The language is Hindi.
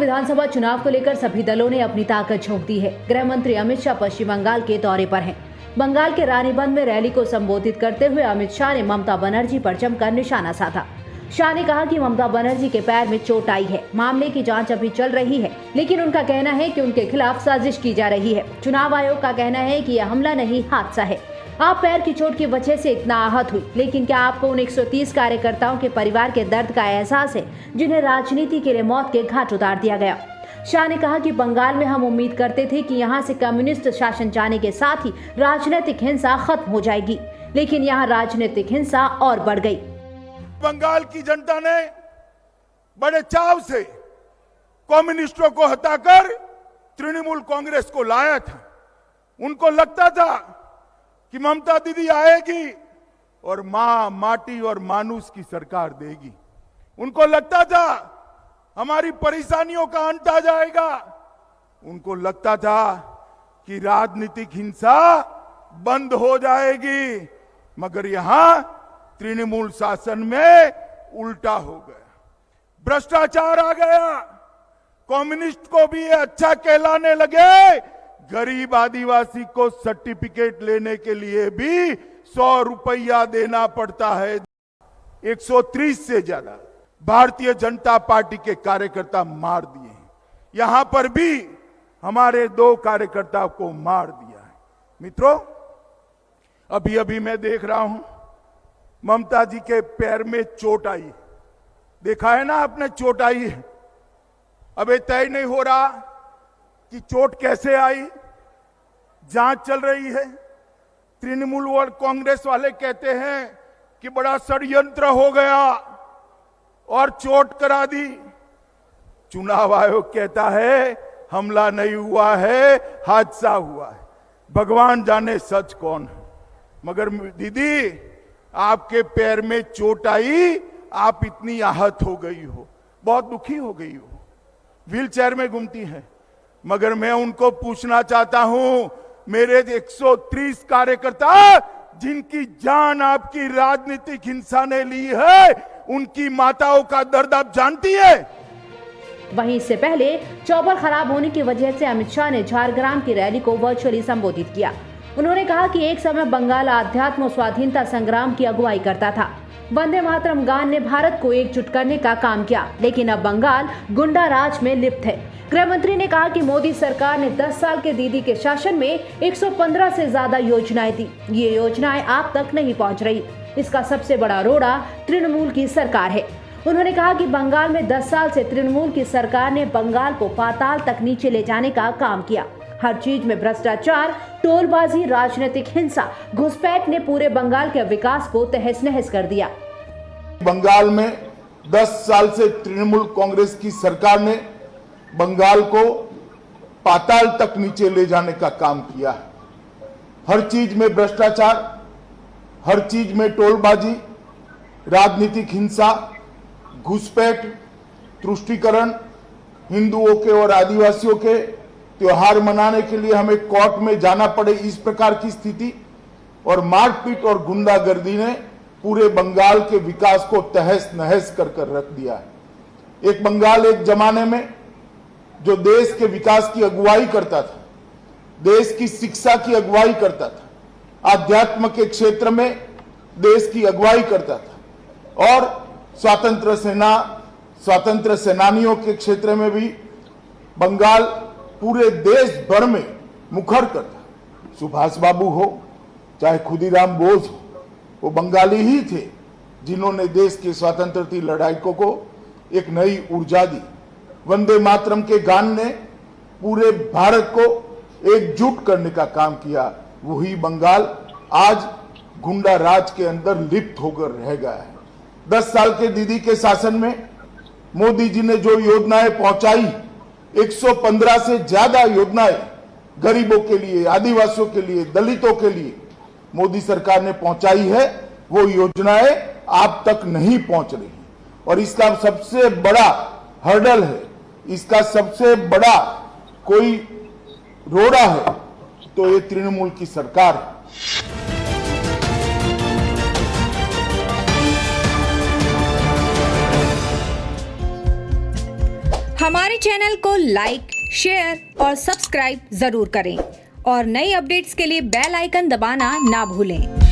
विधानसभा चुनाव को लेकर सभी दलों ने अपनी ताकत झोंक दी है। गृह मंत्री अमित शाह पश्चिम बंगाल के दौरे पर हैं। बंगाल के रानीबंद में रैली को संबोधित करते हुए अमित शाह ने ममता बनर्जी पर जमकर निशाना साधा। शाह ने कहा कि ममता बनर्जी के पैर में चोट आई है। मामले की जांच अभी चल रही है, लेकिन उनका कहना है कि उनके खिलाफ साजिश की जा रही है। चुनाव आयोग का कहना है कि यह हमला नहीं, हादसा है। आप पैर की चोट की वजह से इतना आहत हुई, लेकिन क्या आपको उन 130 कार्यकर्ताओं के परिवार के दर्द का एहसास है जिन्हें राजनीति के लिए मौत के घाट उतार दिया गया? शाह ने कहा कि बंगाल में हम उम्मीद करते थे कि यहां से कम्युनिस्ट शासन जाने के साथ ही राजनीतिक हिंसा खत्म हो जाएगी, लेकिन यहां राजनीतिक हिंसा और बढ़ गई। बंगाल की जनता ने बड़े चाव से कम्युनिस्टों को हटाकर तृणमूल कांग्रेस को लाया था। उनको लगता था कि ममता दीदी आएगी और मां, माटी और मानुस की सरकार देगी। उनको लगता था हमारी परेशानियों का अंत आ जाएगा। उनको लगता था कि राजनीतिक हिंसा बंद हो जाएगी, मगर यहां तृणमूल शासन में उल्टा हो गया। भ्रष्टाचार आ गया। कम्युनिस्ट को भी ये अच्छा कहलाने लगे। गरीब आदिवासी को सर्टिफिकेट लेने के लिए भी 100 रुपया देना पड़ता है। 130 से ज्यादा भारतीय जनता पार्टी के कार्यकर्ता मार दिए हैं। यहां पर भी हमारे 2 कार्यकर्ताओं को मार दिया है। मित्रों, अभी अभी मैं देख रहा हूं ममता जी के पैर में चोट आई। देखा है ना आपने, चोट आई है। अब ये तय नहीं हो रहा कि चोट कैसे आई। जांच चल रही है। तृणमूल और कांग्रेस वाले कहते हैं कि बड़ा षड्यंत्र हो गया और चोट करा दी। चुनाव आयोग कहता है हमला नहीं हुआ है, हादसा हुआ है। भगवान जाने सच कौन है। मगर दीदी, आपके पैर में चोट आई, आप इतनी आहत हो गई हो, बहुत दुखी हो गई हो, व्हील चेयर में घूमती हैं। मगर मैं उनको पूछना चाहता हूं, मेरे 130 कार्यकर्ता जिनकी जान आपकी राजनीतिक हिंसा ने ली है, उनकी माताओं का दर्द आप जानती है? वहीं इससे पहले चौपर खराब होने की वजह से अमित शाह ने झारग्राम की रैली को वर्चुअली संबोधित किया। उन्होंने कहा कि एक समय बंगाल आध्यात्म और स्वाधीनता संग्राम की अगुवाई करता था। वंदे मातरम गान ने भारत को एकजुट करने का काम किया, लेकिन अब बंगाल गुंडा राज में लिप्त है। गृह मंत्री ने कहा कि मोदी सरकार ने 10 साल के दीदी के शासन में 115 से ज्यादा योजनाएं दी। ये योजनाएं आप तक नहीं पहुंच रही। इसका सबसे बड़ा रोड़ा तृणमूल की सरकार है। उन्होंने कहा कि बंगाल में 10 साल से तृणमूल की सरकार ने बंगाल को पाताल तक नीचे ले जाने का काम किया। हर चीज में भ्रष्टाचार, टोलबाजी, राजनीतिक हिंसा, घुसपैठ ने पूरे बंगाल के विकास को तहस नहस कर दिया। बंगाल में 10 साल से तृणमूल कांग्रेस की सरकार ने बंगाल को पाताल तक नीचे ले जाने का काम किया है। हर चीज में भ्रष्टाचार, हर चीज में टोलबाजी, राजनीतिक हिंसा, घुसपैठ, तुष्टीकरण, हिंदुओं के और आदिवासियों के त्योहार मनाने के लिए हमें कोर्ट में जाना पड़े, इस प्रकार की स्थिति और मारपीट और गुंडागर्दी ने पूरे बंगाल के विकास को तहस नहस कर रख दिया है। एक बंगाल एक जमाने में जो देश के विकास की अगुवाई करता था, देश की शिक्षा की अगुवाई करता था, आध्यात्म के क्षेत्र में देश की अगुवाई करता था और स्वातंत्र सेनानियों के क्षेत्र में भी बंगाल पूरे देश भर में मुखर करता। सुभाष बाबू हो चाहे खुदीराम बोस हो, वो बंगाली ही थे जिन्होंने देश के स्वतंत्रता लड़ाकों को एक नई ऊर्जा दी। वंदे मातरम के गान ने पूरे भारत को एकजुट करने का काम किया। वही बंगाल आज गुंडा राज के अंदर लिप्त होकर रह गया है। 10 साल के दीदी के शासन में मोदी जी ने जो योजनाएं पहुंचाई, 115 से ज्यादा योजनाएं गरीबों के लिए, आदिवासियों के लिए, दलितों के लिए मोदी सरकार ने पहुंचाई है। वो योजनाएं आप तक नहीं पहुंच रही और इसका सबसे बड़ा हर्डल है, इसका सबसे बड़ा कोई रोड़ा है तो ये तृणमूल की सरकार है। हमारे चैनल को लाइक, शेयर और सब्सक्राइब जरूर करें और नई अपडेट्स के लिए बेल आइकन दबाना ना भूलें।